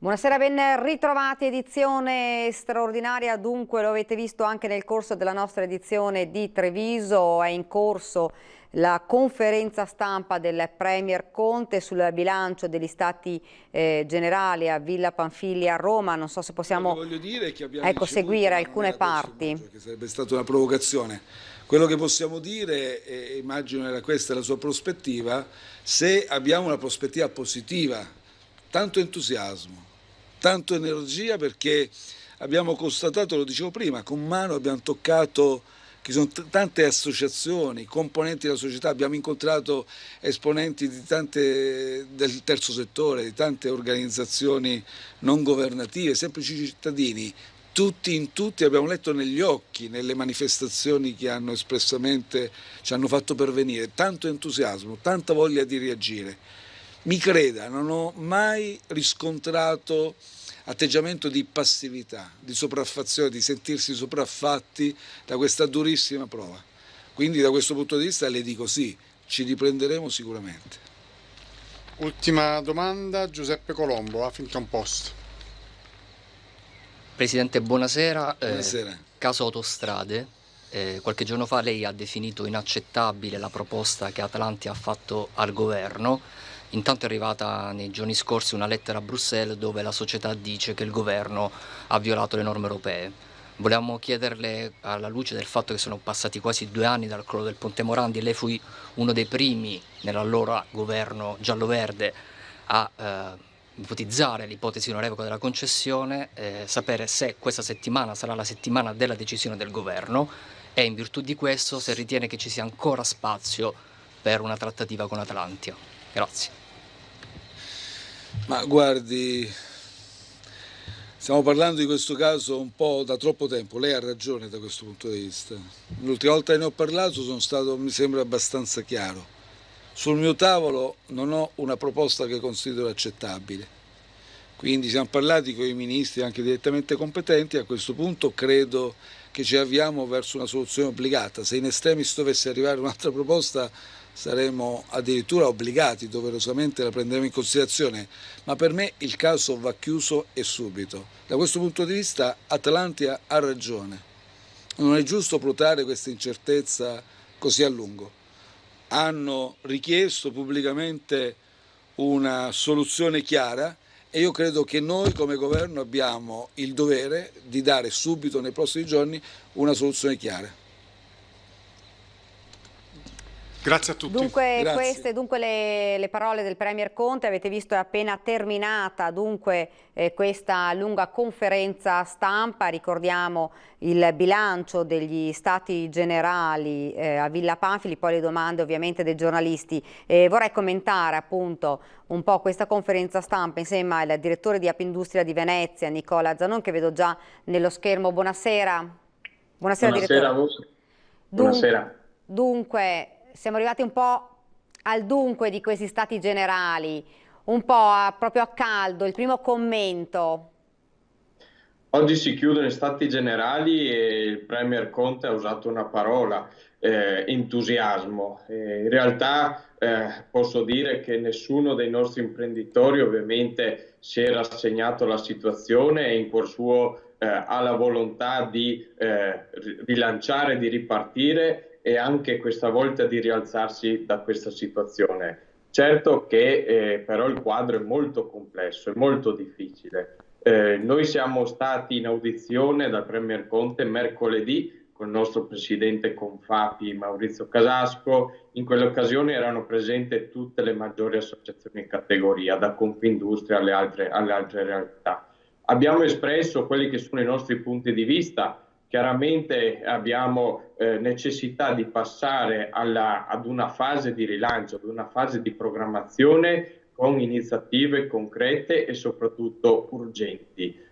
Buonasera, ben ritrovati, edizione straordinaria, dunque lo avete visto anche nel corso della nostra edizione di Treviso, è in corso la conferenza stampa del Premier Conte sul bilancio degli Stati Generali a Villa Pamphili a Roma. Non so se possiamo voglio dire è che abbiamo ricevuto, seguire ma non alcune era questo, parti. immagino che sarebbe stata una provocazione. Quello che possiamo dire, e immagino era questa la sua prospettiva, se abbiamo una prospettiva positiva, tanto entusiasmo, tanto energia, perché abbiamo constatato, lo dicevo prima, con mano abbiamo toccato che sono tante associazioni, componenti della società, abbiamo incontrato esponenti di del terzo settore, di tante organizzazioni non governative, semplici cittadini, tutti in tutti abbiamo letto negli occhi, nelle manifestazioni che hanno espressamente ci hanno fatto pervenire, tanto entusiasmo, tanta voglia di reagire. Mi creda, non ho mai riscontrato atteggiamento di passività, di sopraffazione, di sentirsi sopraffatti da questa durissima prova. Quindi da questo punto di vista le dico sì, ci riprenderemo sicuramente. Ultima domanda, Giuseppe Colombo, Huffington Post. Presidente, buonasera. Buonasera. Caso autostrade. Qualche giorno fa lei ha definito inaccettabile la proposta che Atlantia ha fatto al governo. Intanto è arrivata nei giorni scorsi una lettera a Bruxelles dove la società dice che il governo ha violato le norme europee. Volevamo chiederle, alla luce del fatto che sono passati quasi 2 anni dal crollo del Ponte Morandi e lei fu uno dei primi nell'allora governo giallo-verde a ipotizzare l'ipotesi di una revoca della concessione, sapere se questa settimana sarà la settimana della decisione del governo e in virtù di questo se ritiene che ci sia ancora spazio per una trattativa con Atlantia. Grazie. Ma guardi, stiamo parlando di questo caso un po' da troppo tempo, lei ha ragione da questo punto di vista. L'ultima volta che ne ho parlato sono stato, mi sembra, abbastanza chiaro. Sul mio tavolo non ho una proposta che considero accettabile, quindi siamo parlati con i ministri anche direttamente competenti, a questo punto credo che ci avviamo verso una soluzione obbligata. Se in estremis dovesse arrivare un'altra proposta saremo addirittura obbligati, doverosamente la prenderemo in considerazione, ma per me il caso va chiuso e subito. Da questo punto di vista Atlantia ha ragione, non è giusto protare questa incertezza così a lungo. Hanno richiesto pubblicamente una soluzione chiara e io credo che noi come governo abbiamo il dovere di dare subito nei prossimi giorni una soluzione chiara. Grazie a tutti. Dunque, Grazie. queste le parole del Premier Conte. Avete visto, è appena terminata dunque questa lunga conferenza stampa. Ricordiamo il bilancio degli Stati Generali a Villa Pamphili, poi le domande ovviamente dei giornalisti. Vorrei commentare appunto un po' questa conferenza stampa insieme al direttore di Apindustria di Venezia, Nicola Zanon, che vedo già nello schermo. Buonasera. Buonasera, direttore. A voi. Buonasera. Dunque, siamo arrivati un po' al dunque di questi Stati Generali, un po' proprio a caldo, il primo commento. Oggi si chiudono i Stati Generali e il Premier Conte ha usato una parola, entusiasmo. In realtà posso dire che nessuno dei nostri imprenditori ovviamente si è rassegnato alla situazione e in cuor suo ha la volontà di rilanciare, di ripartire e anche questa volta di rialzarsi da questa situazione. Certo che però il quadro è molto complesso, è molto difficile. Noi siamo stati in audizione dal Premier Conte mercoledì con il nostro presidente Confapi Maurizio Casasco. In quell'occasione erano presenti tutte le maggiori associazioni in categoria, da Confindustria alle altre realtà. Abbiamo espresso quelli che sono i nostri punti di vista. Chiaramente abbiamo necessità di passare ad una fase di rilancio, ad una fase di programmazione con iniziative concrete e soprattutto urgenti.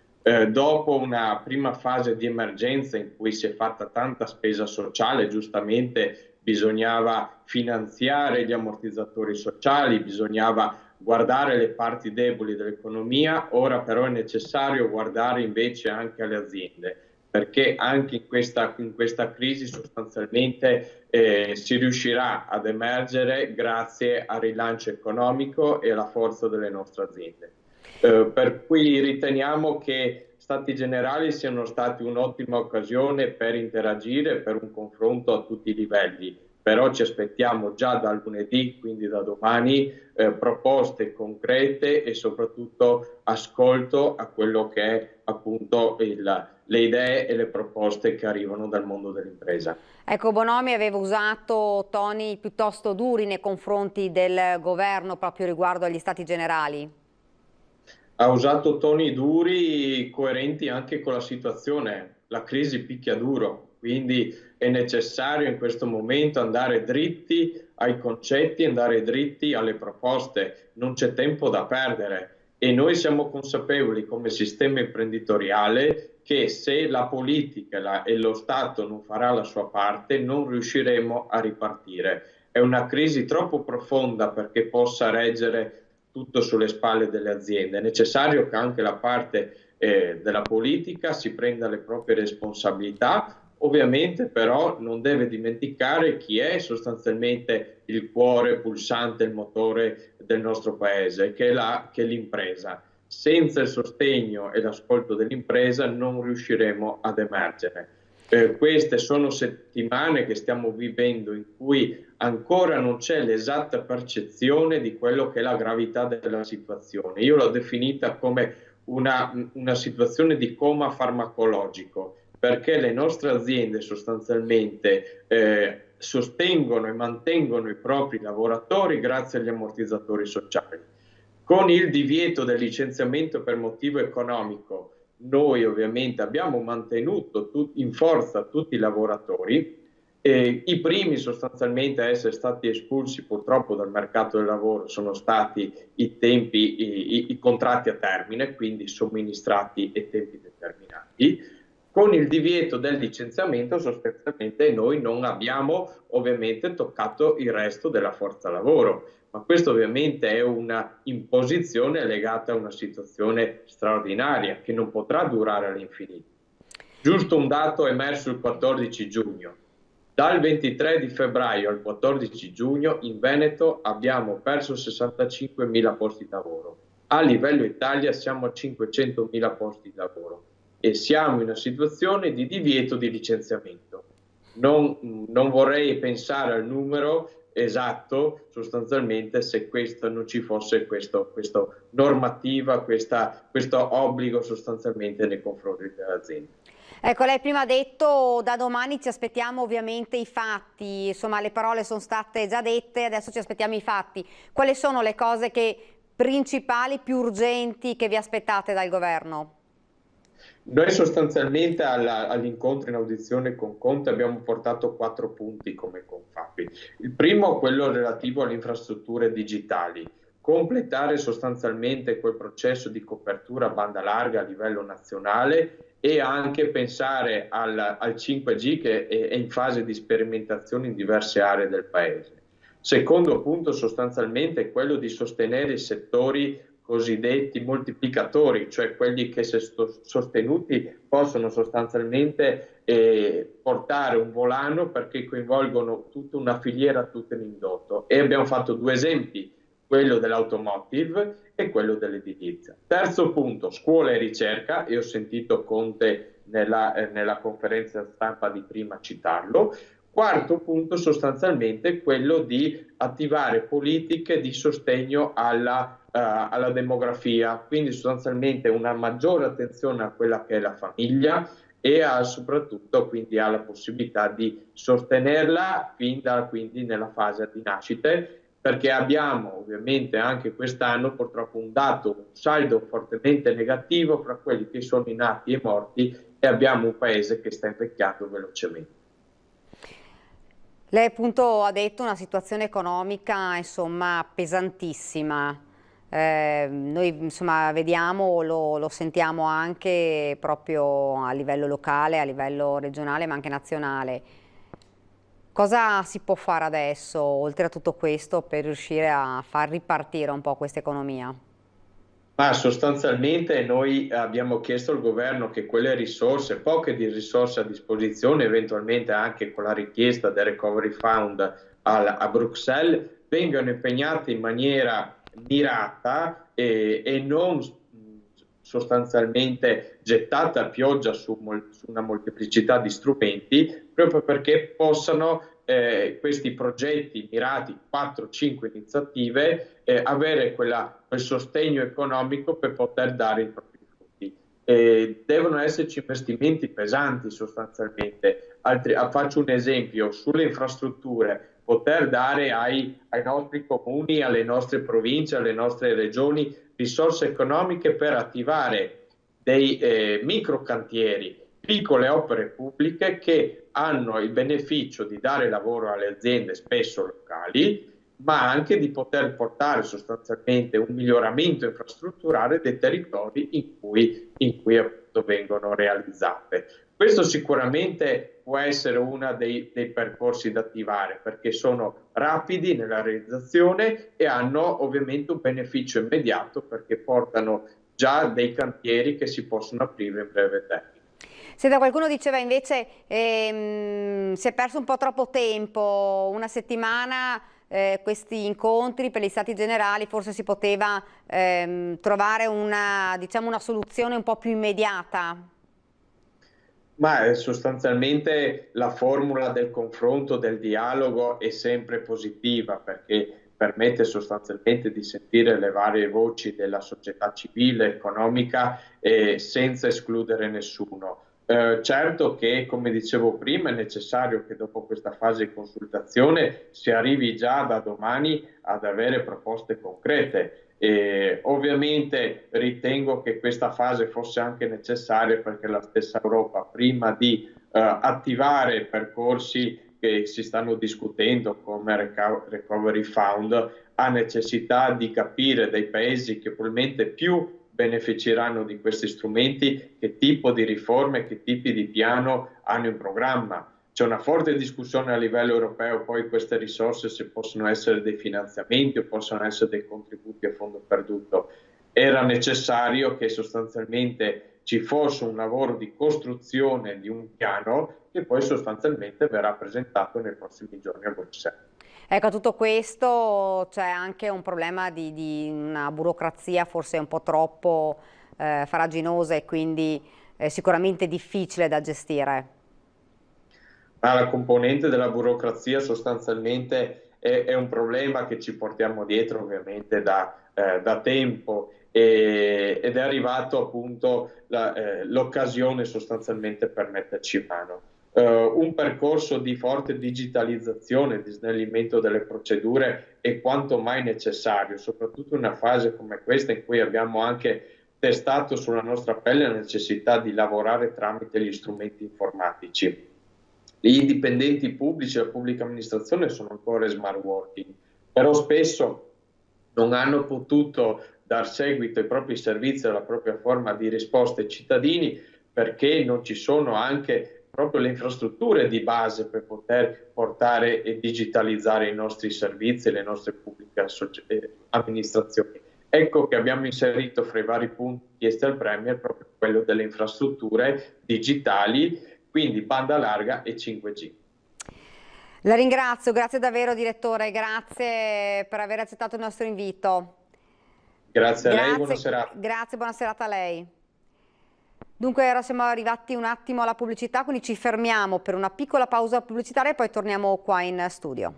Dopo una prima fase di emergenza in cui si è fatta tanta spesa sociale, giustamente bisognava finanziare gli ammortizzatori sociali, bisognava guardare le parti deboli dell'economia, ora però è necessario guardare invece anche alle aziende, perché anche in questa crisi sostanzialmente si riuscirà ad emergere grazie al rilancio economico e alla forza delle nostre aziende. Per cui riteniamo che Stati Generali siano stati un'ottima occasione per interagire, per un confronto a tutti i livelli, però ci aspettiamo già da lunedì, quindi da domani, proposte concrete e soprattutto ascolto a quello che è appunto le idee e le proposte che arrivano dal mondo dell'impresa. Ecco, Bonomi aveva usato toni piuttosto duri nei confronti del governo proprio riguardo agli Stati Generali. Ha usato toni duri, coerenti anche con la situazione. La crisi picchia duro, quindi è necessario in questo momento andare dritti ai concetti, andare dritti alle proposte. Non c'è tempo da perdere e noi siamo consapevoli come sistema imprenditoriale che se la politica e lo Stato non farà la sua parte non riusciremo a ripartire. È una crisi troppo profonda perché possa reggere tutto sulle spalle delle aziende. È necessario che anche la parte della politica si prenda le proprie responsabilità, ovviamente però non deve dimenticare chi è sostanzialmente il cuore pulsante, il motore del nostro paese, che è l'impresa. Senza il sostegno e l'ascolto dell'impresa non riusciremo ad emergere. Queste sono settimane che stiamo vivendo in cui ancora non c'è l'esatta percezione di quello che è la gravità della situazione. Io l'ho definita come una situazione di coma farmacologico, perché le nostre aziende sostanzialmente sostengono e mantengono i propri lavoratori grazie agli ammortizzatori sociali. Con il divieto del licenziamento per motivo economico, noi ovviamente abbiamo mantenuto in forza tutti i lavoratori, i primi sostanzialmente a essere stati espulsi purtroppo dal mercato del lavoro sono stati i contratti a termine, quindi somministrati e tempi determinati. Con il divieto del licenziamento sostanzialmente noi non abbiamo ovviamente toccato il resto della forza lavoro, ma questo ovviamente è una imposizione legata a una situazione straordinaria che non potrà durare all'infinito. Giusto un dato emerso il 14 giugno. Dal 23 di febbraio al 14 giugno in Veneto abbiamo perso 65.000 posti di lavoro. A livello Italia siamo a 500.000 posti di lavoro e siamo in una situazione di divieto di licenziamento. Non vorrei pensare al numero esatto sostanzialmente se questo non ci fosse questa normativa, questo obbligo sostanzialmente nei confronti dell'azienda. Ecco, lei prima ha detto da domani ci aspettiamo ovviamente i fatti, insomma le parole sono state già dette, adesso ci aspettiamo i fatti. Quali sono le cose principali, più urgenti che vi aspettate dal governo? Noi sostanzialmente all'incontro in audizione con Conte abbiamo portato 4 punti come Confapi. Il primo, quello relativo alle infrastrutture digitali, completare sostanzialmente quel processo di copertura a banda larga a livello nazionale e anche pensare al 5G che è in fase di sperimentazione in diverse aree del paese. Secondo punto sostanzialmente quello di sostenere i settori cosiddetti moltiplicatori, cioè quelli che se sostenuti possono sostanzialmente portare un volano perché coinvolgono tutta una filiera, tutto l'indotto. E abbiamo fatto 2 esempi, quello dell'automotive e quello dell'edilizia. Terzo punto, scuola e ricerca, e ho sentito Conte nella conferenza stampa di prima citarlo. Quarto punto, sostanzialmente quello di attivare politiche di sostegno alla demografia, quindi sostanzialmente una maggiore attenzione a quella che è la famiglia e soprattutto quindi alla possibilità di sostenerla quindi nella fase di nascite, perché abbiamo ovviamente anche quest'anno purtroppo un saldo fortemente negativo fra quelli che sono i nati e morti e abbiamo un paese che sta invecchiando velocemente. Lei appunto ha detto una situazione economica insomma pesantissima. Noi insomma vediamo, lo sentiamo anche proprio a livello locale, a livello regionale ma anche nazionale. Cosa si può fare adesso, oltre a tutto questo, per riuscire a far ripartire un po' questa economia? Ma sostanzialmente noi abbiamo chiesto al governo che quelle risorse, poche di risorse a disposizione, eventualmente anche con la richiesta del Recovery Fund a Bruxelles, vengano impegnate in maniera mirata e non sostanzialmente gettata a pioggia su una molteplicità di strumenti, proprio perché possano questi progetti mirati, 4-5 iniziative, avere quel sostegno economico per poter dare i propri frutti. Devono esserci investimenti pesanti sostanzialmente. Faccio un esempio, sulle infrastrutture, poter dare ai nostri comuni, alle nostre province, alle nostre regioni risorse economiche per attivare dei microcantieri, piccole opere pubbliche che hanno il beneficio di dare lavoro alle aziende spesso locali, ma anche di poter portare sostanzialmente un miglioramento infrastrutturale dei territori in cui appunto vengono realizzate. Questo sicuramente può essere uno dei percorsi da attivare, perché sono rapidi nella realizzazione e hanno ovviamente un beneficio immediato, perché portano già dei cantieri che si possono aprire in breve tempo. Senta, qualcuno diceva invece si è perso un po' troppo tempo, una settimana, questi incontri per gli Stati Generali, forse si poteva trovare una soluzione un po' più immediata. Ma sostanzialmente la formula del confronto, del dialogo è sempre positiva, perché permette sostanzialmente di sentire le varie voci della società civile, economica, senza escludere nessuno. Certo che, come dicevo prima, è necessario che dopo questa fase di consultazione si arrivi già da domani ad avere proposte concrete. Ovviamente ritengo che questa fase fosse anche necessaria, perché la stessa Europa, prima di attivare percorsi che si stanno discutendo come Recovery Fund, ha necessità di capire dai paesi che probabilmente più beneficeranno di questi strumenti che tipo di riforme, che tipi di piano hanno in programma. C'è una forte discussione a livello europeo, poi queste risorse se possono essere dei finanziamenti o possono essere dei contributi a fondo perduto. Era necessario che sostanzialmente ci fosse un lavoro di costruzione di un piano che poi sostanzialmente verrà presentato nei prossimi giorni a Bruxelles. Ecco, a tutto questo c'è anche un problema di una burocrazia forse un po' troppo farraginosa e quindi sicuramente difficile da gestire. La componente della burocrazia sostanzialmente è un problema che ci portiamo dietro ovviamente da tempo ed è arrivato appunto l'occasione sostanzialmente per metterci mano. Un percorso di forte digitalizzazione, di snellimento delle procedure è quanto mai necessario, soprattutto in una fase come questa in cui abbiamo anche testato sulla nostra pelle la necessità di lavorare tramite gli strumenti informatici. Gli indipendenti pubblici e la pubblica amministrazione sono ancora in smart working, però spesso non hanno potuto dar seguito ai propri servizi, alla propria forma di risposta ai cittadini, perché non ci sono anche proprio le infrastrutture di base per poter portare e digitalizzare i nostri servizi e le nostre pubbliche amministrazioni. Ecco che abbiamo inserito fra i vari punti chiesti al Premier proprio quello delle infrastrutture digitali, quindi banda larga e 5G. La ringrazio, grazie davvero direttore, grazie per aver accettato il nostro invito. Grazie a lei, buona serata. Grazie, buona serata a lei. Dunque ora siamo arrivati un attimo alla pubblicità, quindi ci fermiamo per una piccola pausa pubblicitaria e poi torniamo qua in studio.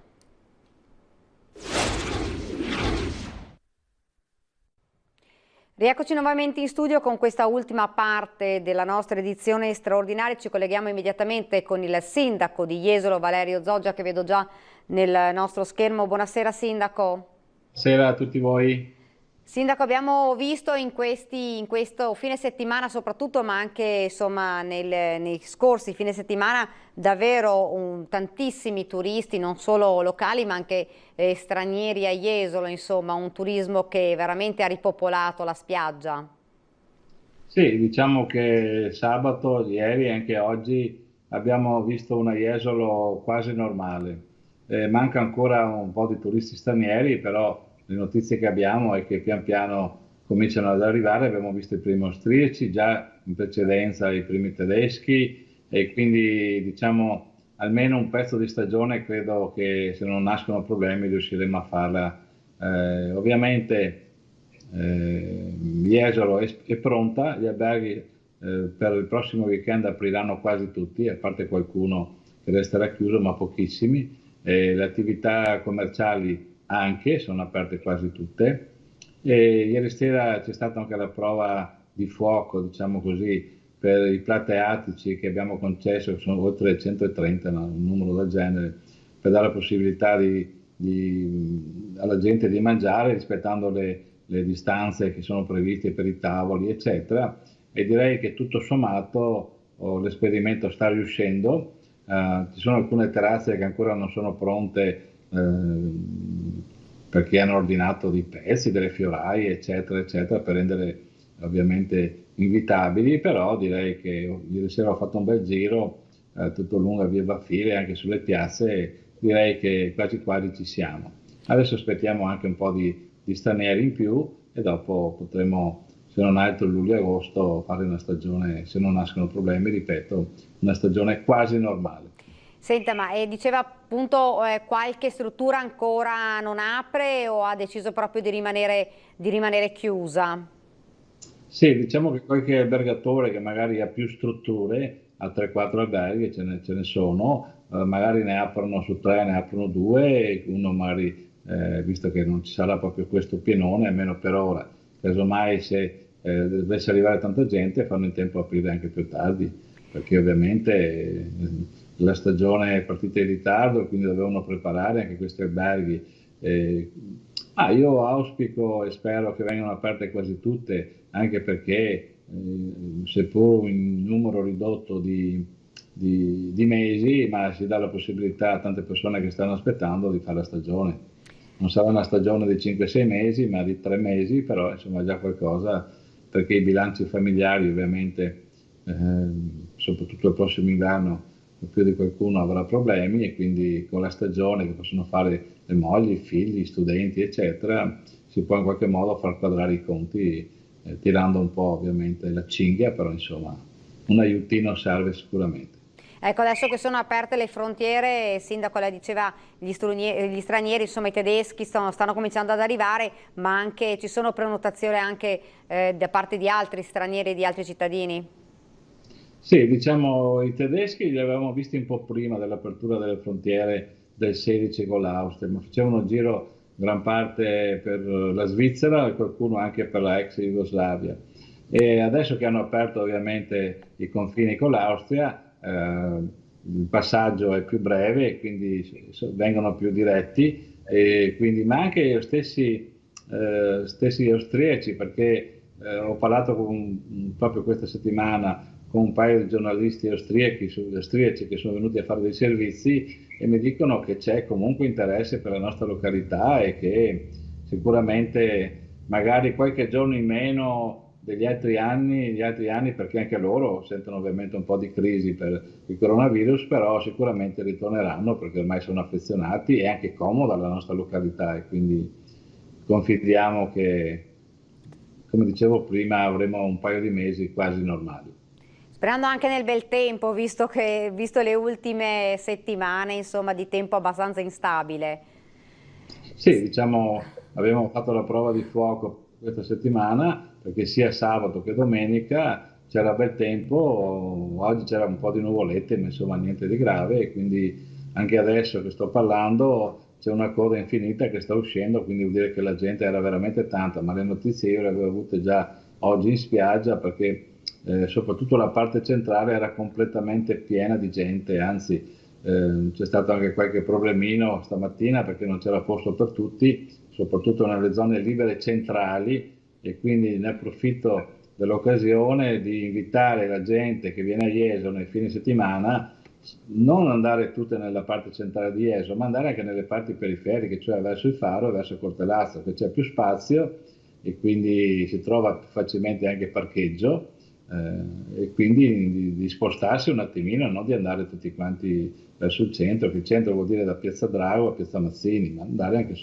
Rieccoci nuovamente in studio con questa ultima parte della nostra edizione straordinaria. Ci colleghiamo immediatamente con il sindaco di Jesolo, Valerio Zoggia, che vedo già nel nostro schermo. Buonasera sindaco. Buonasera a tutti voi. Sindaco, abbiamo visto in questo fine settimana soprattutto, ma anche insomma nei scorsi fine settimana, davvero tantissimi turisti, non solo locali ma anche stranieri a Jesolo, insomma un turismo che veramente ha ripopolato la spiaggia. Sì, diciamo che sabato, ieri e anche oggi abbiamo visto una Jesolo quasi normale. Manca ancora un po' di turisti stranieri, però le notizie che abbiamo è che pian piano cominciano ad arrivare. Abbiamo visto i primi austriaci, già in precedenza i primi tedeschi, e quindi diciamo almeno un pezzo di stagione credo che, se non nascono problemi, riusciremo a farla Ovviamente Jesolo è pronta, gli alberghi per il prossimo weekend apriranno quasi tutti, a parte qualcuno che resterà chiuso, ma pochissimi. Le attività commerciali anche sono aperte quasi tutte. E ieri sera c'è stata anche la prova di fuoco, diciamo così, per i plateatici che abbiamo concesso, che sono oltre 130, no? Un numero del genere, per dare la possibilità alla gente di mangiare rispettando le distanze che sono previste per i tavoli, eccetera. E direi che tutto sommato l'esperimento sta riuscendo. Ci sono alcune terrazze che ancora non sono pronte perché hanno ordinato dei pezzi, delle fioraie, eccetera, eccetera, per rendere ovviamente invitabili, però direi che ieri sera ho fatto un bel giro tutto lungo a Via Baffile, anche sulle piazze, e direi che quasi quasi ci siamo. Adesso aspettiamo anche un po' di stranieri in più e dopo potremo, se non altro luglio e agosto, fare una stagione, se non nascono problemi, ripeto, una stagione quasi normale. Senta, ma diceva appunto qualche struttura ancora non apre o ha deciso proprio di rimanere chiusa? Sì, diciamo che qualche albergatore che magari ha più strutture, ha 3-4 alberghi, ce ne sono, magari ne aprono su 3, ne aprono 2, e uno magari, visto che non ci sarà proprio questo pienone, almeno per ora, casomai se dovesse arrivare tanta gente fanno in tempo a aprire anche più tardi, perché ovviamente la stagione è partita in ritardo, quindi dovevano preparare anche questi alberghi. Io auspico e spero che vengano aperte quasi tutte, anche perché seppur in numero ridotto di mesi, ma si dà la possibilità a tante persone che stanno aspettando di fare la stagione. Non sarà una stagione di 5-6 mesi, ma di 3 mesi, però insomma già qualcosa, perché i bilanci familiari ovviamente, soprattutto il prossimo inverno, più di qualcuno avrà problemi, e quindi con la stagione che possono fare le mogli, i figli, gli studenti, eccetera, si può in qualche modo far quadrare i conti, tirando un po' ovviamente la cinghia, però insomma un aiutino serve sicuramente. Ecco, adesso che sono aperte le frontiere, il sindaco la diceva, gli stranieri, insomma i tedeschi stanno cominciando ad arrivare, ma anche ci sono prenotazioni anche da parte di altri stranieri, di altri cittadini? Sì, diciamo i tedeschi li avevamo visti un po' prima dell'apertura delle frontiere del 16 con l'Austria, ma facevano giro gran parte per la Svizzera e qualcuno anche per la ex Jugoslavia. E adesso che hanno aperto ovviamente i confini con l'Austria, il passaggio è più breve e quindi vengono più diretti, e quindi, ma anche gli stessi austriaci, perché ho parlato proprio questa settimana con un paio di giornalisti austriaci che sono venuti a fare dei servizi, e mi dicono che c'è comunque interesse per la nostra località e che sicuramente magari qualche giorno in meno degli altri anni, perché anche loro sentono ovviamente un po' di crisi per il coronavirus, però sicuramente ritorneranno perché ormai sono affezionati, e anche comoda la nostra località, e quindi confidiamo che, come dicevo prima, avremo un paio di mesi quasi normali. Sperando anche nel bel tempo, visto le ultime settimane, insomma, di tempo abbastanza instabile. Sì, diciamo, abbiamo fatto la prova di fuoco questa settimana, perché sia sabato che domenica c'era bel tempo, oggi c'era un po' di nuvolette, ma insomma niente di grave, e quindi anche adesso che sto parlando c'è una coda infinita che sta uscendo, quindi vuol dire che la gente era veramente tanta, ma le notizie io le avevo avute già oggi in spiaggia, perché soprattutto la parte centrale era completamente piena di gente, anzi c'è stato anche qualche problemino stamattina perché non c'era posto per tutti, soprattutto nelle zone libere centrali, e quindi ne approfitto dell'occasione di invitare la gente che viene a Jesolo nei fine settimana, non andare tutte nella parte centrale di Jesolo, ma andare anche nelle parti periferiche, cioè verso il Faro e verso Cortellazzo, che c'è più spazio e quindi si trova facilmente anche parcheggio, e quindi di spostarsi un attimino, non di andare tutti quanti verso il centro, che il centro vuol dire da Piazza Drago a Piazza Mazzini, ma andare anche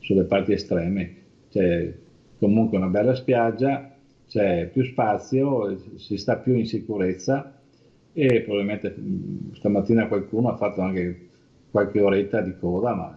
sulle parti estreme. C'è comunque una bella spiaggia, c'è più spazio, si sta più in sicurezza, e probabilmente stamattina qualcuno ha fatto anche qualche oretta di coda, ma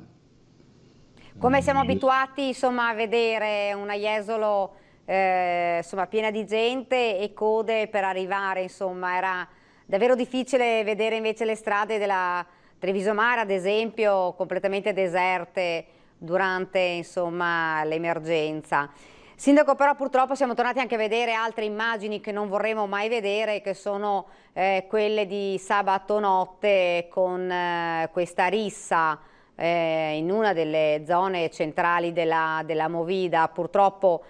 Come siamo abituati insomma a vedere una Jesolo insomma piena di gente e code per arrivare, insomma era davvero difficile vedere invece le strade della Treviso Mare, ad esempio, completamente deserte durante insomma l'emergenza. Sindaco, però purtroppo siamo tornati anche a vedere altre immagini che non vorremmo mai vedere, che sono quelle di sabato notte con questa rissa in una delle zone centrali della Movida. Purtroppo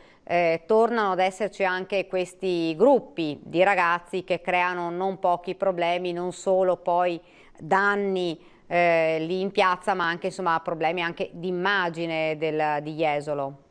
tornano ad esserci anche questi gruppi di ragazzi che creano non pochi problemi, non solo poi danni lì in piazza, ma anche insomma problemi anche di immagine di Jesolo.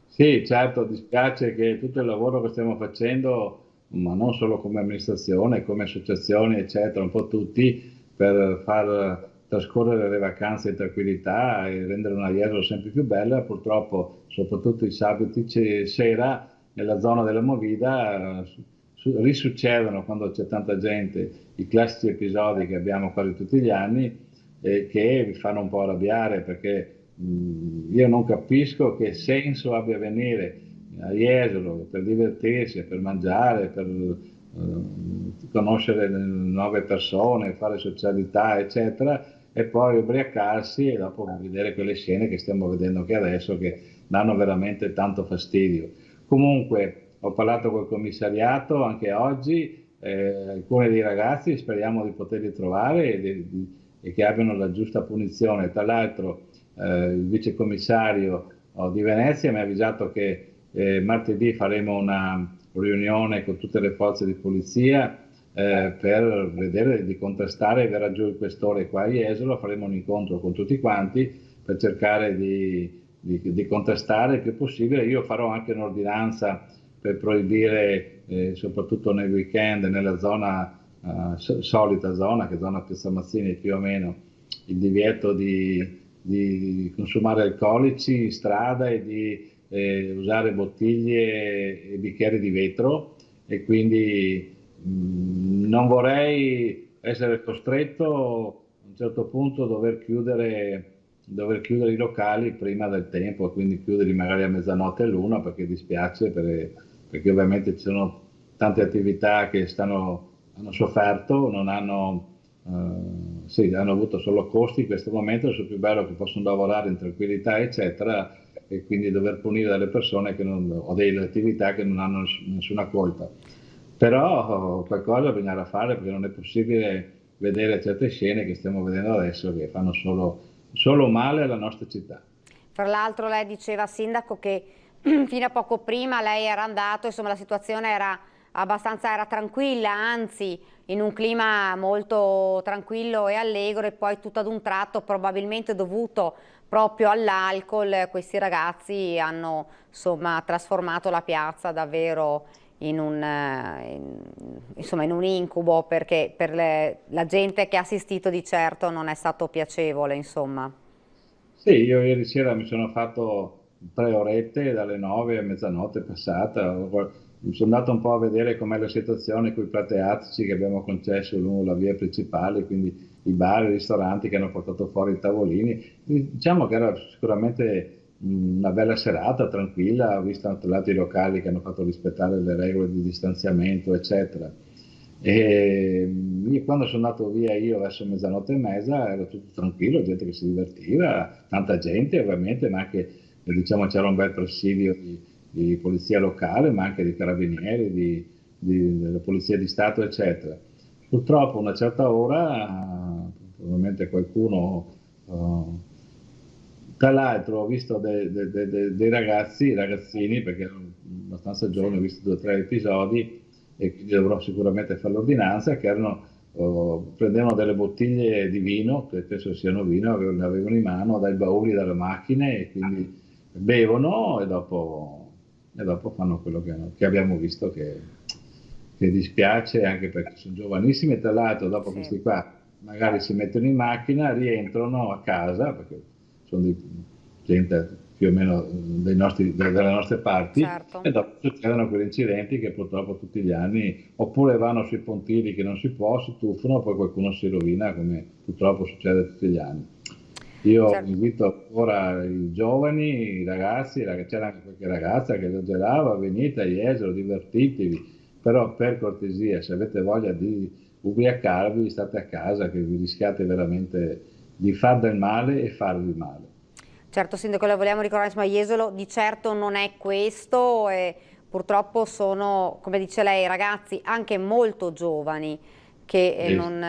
Sì, certo, dispiace che tutto il lavoro che stiamo facendo, ma non solo come amministrazione, come associazioni, eccetera, un po' tutti, per far trascorrere le vacanze in tranquillità e rendere una Jesolo sempre più bella, purtroppo, soprattutto i sabati sera, nella zona della Movida, risuccedono quando c'è tanta gente i classici episodi che abbiamo quasi tutti gli anni che vi fanno un po' arrabbiare, perché io non capisco che senso abbia venire a Jesolo per divertirsi, per mangiare, per conoscere nuove persone, fare socialità, eccetera, e poi ubriacarsi e dopo vedere quelle scene che stiamo vedendo anche adesso, che danno veramente tanto fastidio. Comunque ho parlato col commissariato anche oggi, alcuni dei ragazzi speriamo di poterli trovare e che abbiano la giusta punizione. Tra l'altro il vicecommissario di Venezia mi ha avvisato che martedì faremo una riunione con tutte le forze di polizia per vedere di contrastare, verrà giù il questore qua a Jesolo, faremo un incontro con tutti quanti per cercare di contrastare il più possibile. Io farò anche un'ordinanza per proibire, soprattutto nei weekend, nella zona solita zona, che è zona Piazza Mazzini più o meno, il divieto di consumare alcolici in strada e di usare bottiglie e bicchieri di vetro, e quindi non vorrei essere costretto a un certo punto a dover chiudere i locali prima del tempo, quindi chiuderli magari a mezzanotte e l'una, perché dispiace, perché ovviamente ci sono tante attività che hanno sofferto, non hanno hanno avuto solo costi in questo momento. Adesso è più bello che possono lavorare in tranquillità, eccetera, e quindi dover punire delle persone o delle attività che non hanno nessuna colpa. Però qualcosa bisognerà fare, perché non è possibile vedere certe scene che stiamo vedendo adesso che fanno solo male alla nostra città. Tra l'altro lei diceva, sindaco, che fino a poco prima lei era andato, insomma la situazione era tranquilla, anzi in un clima molto tranquillo e allegro, e poi tutto ad un tratto, probabilmente dovuto proprio all'alcol, questi ragazzi hanno insomma trasformato la piazza davvero in un incubo, perché per la gente che ha assistito di certo non è stato piacevole, insomma. Sì, io ieri sera mi sono fatto 3 orette dalle 9 a mezzanotte passata. Mi sono andato un po' a vedere com'è la situazione con i plateatici che abbiamo concesso lungo la via principale, quindi i bar, i ristoranti che hanno portato fuori i tavolini. Diciamo che era sicuramente una bella serata, tranquilla. Ho visto tra l'altro i locali che hanno fatto rispettare le regole di distanziamento, eccetera. E quando sono andato via io verso mezzanotte e mezza era tutto tranquillo, gente che si divertiva, tanta gente ovviamente, ma anche diciamo c'era un bel presidio di polizia locale, ma anche di carabinieri, della polizia di Stato, eccetera. Purtroppo a una certa ora, probabilmente qualcuno, tra l'altro ho visto dei ragazzini, perché erano abbastanza giovani, ho visto 2 o 3 episodi, e quindi dovrò sicuramente fare l'ordinanza, che prendevano delle bottiglie di vino, che penso siano vino, le avevano in mano dai bauli, dalle macchine, e quindi bevono e dopo fanno quello che abbiamo visto, che dispiace, anche perché sono giovanissimi, e tra l'altro dopo questi qua magari si mettono in macchina, rientrano a casa, perché sono gente più o meno delle nostre parti, certo. E dopo succedono quegli incidenti che purtroppo tutti gli anni, oppure vanno sui pontili che non si può, si tuffano, poi qualcuno si rovina, come purtroppo succede tutti gli anni. Io Certo. invito ora i giovani, i ragazzi, c'era anche qualche ragazza che esagerava, venite a Jesolo, divertitevi, però per cortesia, se avete voglia di ubriacarvi, state a casa, che vi rischiate veramente di far del male e farvi male. Certo, Sindaco, le vogliamo ricordare, insomma, Jesolo di certo non è questo e purtroppo sono, come dice lei, ragazzi anche molto giovani che E non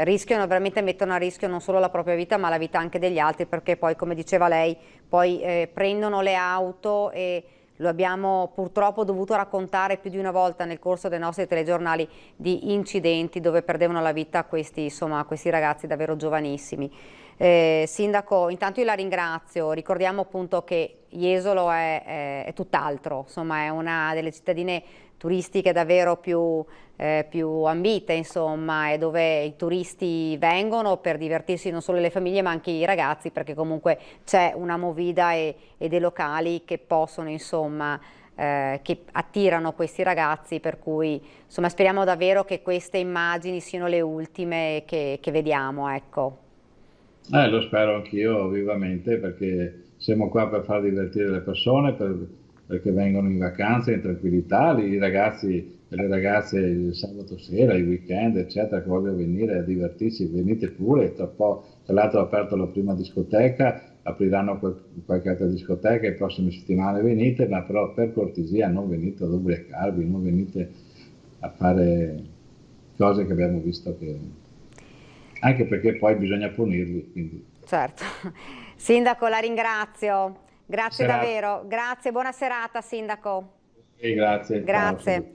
rischiano, veramente mettono a rischio non solo la propria vita ma la vita anche degli altri, perché poi, come diceva lei, poi prendono le auto e lo abbiamo purtroppo dovuto raccontare più di una volta nel corso dei nostri telegiornali di incidenti dove perdevano la vita questi, insomma, questi ragazzi davvero giovanissimi. Sindaco, intanto io la ringrazio, ricordiamo appunto che Jesolo è tutt'altro, insomma è una delle cittadine turistiche davvero più ambite, insomma, e dove i turisti vengono per divertirsi, non solo le famiglie ma anche i ragazzi, perché comunque c'è una movida e dei locali che possono, insomma, che attirano questi ragazzi, per cui insomma speriamo davvero che queste immagini siano le ultime che vediamo, ecco. Lo spero anch'io vivamente perché siamo qua per far divertire le persone, perché vengono in vacanza in tranquillità, i ragazzi e le ragazze il sabato sera, i weekend, eccetera, che vogliono venire a divertirsi, venite pure, tra l'altro ho aperto la prima discoteca, apriranno qualche altra discoteca, le prossime settimane venite, ma però per cortesia non venite ad ubriacarvi, non venite a fare cose che abbiamo visto che anche perché poi bisogna punirli, quindi Certo. Sindaco, la ringrazio. Grazie serata. davvero. Grazie, buona serata, Sindaco. Ok, grazie, ciao. Grazie.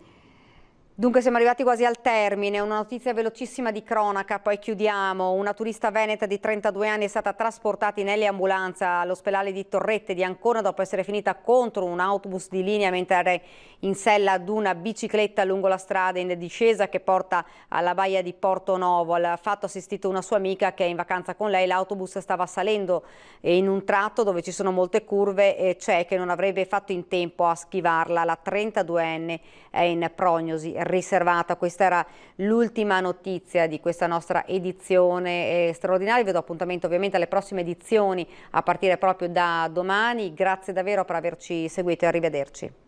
Dunque siamo arrivati quasi al termine, una notizia velocissima di cronaca, poi chiudiamo. Una turista veneta di 32 anni è stata trasportata in eliambulanza all'ospedale di Torrette di Ancona dopo essere finita contro un autobus di linea mentre era in sella ad una bicicletta lungo la strada in discesa che porta alla baia di Porto Novo. Al fatto ha assistito una sua amica che è in vacanza con lei. L'autobus stava salendo in un tratto dove ci sono molte curve e c'è che non avrebbe fatto in tempo a schivarla. La 32enne è in prognosi riservata. Questa era l'ultima notizia di questa nostra edizione straordinaria. Vi do appuntamento ovviamente alle prossime edizioni a partire proprio da domani. Grazie davvero per averci seguito e arrivederci.